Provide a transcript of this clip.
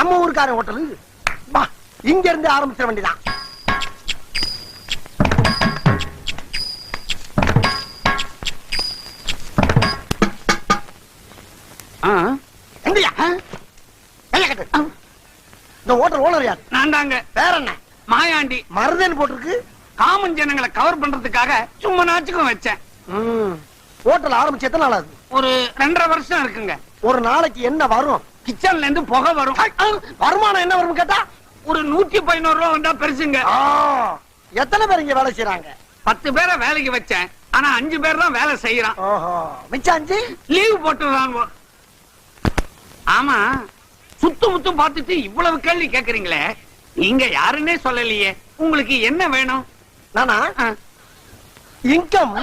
நம்ம ஊருக்காரன் ஹோட்டலு. வா, இங்க இருந்து ஆரம்பிச்சிட வேண்டியதான். இந்த ஹோட்டல் ஓனர் யார்? நான் தாங்க. வேற என்ன? மாயாண்டி. மருதன் போட்டிருக்கு. காமன் ஜனங்களை கவர் பண்றதுக்காக சும்மா நாச்சுக்கும் வச்சேன். ஹோட்டல் ஆரம்பிச்சு எத்தனை நாள் ஆகுது? ஒரு 2.5 வருஷம் இருக்குங்க. ஒரு நாளைக்கு என்ன வரும்? கிச்சன்ல இருந்து புகை வரும். வருமானம் என்ன வரும் கேட்டா? ஒரு 111 ரூபா வந்தா பெருசுங்க. எத்தனை பேர் இங்க வேலை செய்யறாங்க? 10 பேரை வேலைக்கு வச்சேன். ஆனா 5 பேர் தான் வேலை செய்யறான். மிச்சம் 5 லீவ் போட்டுறான். ஆமா, சுத்து முத்து பார்த்துட்டு இவ்வளவு கேள்வி கேக்குறீங்களே, நீங்க யாருன்னே சொல்லலையே. உங்களுக்கு என்ன வேணும்? நானா இன்கம்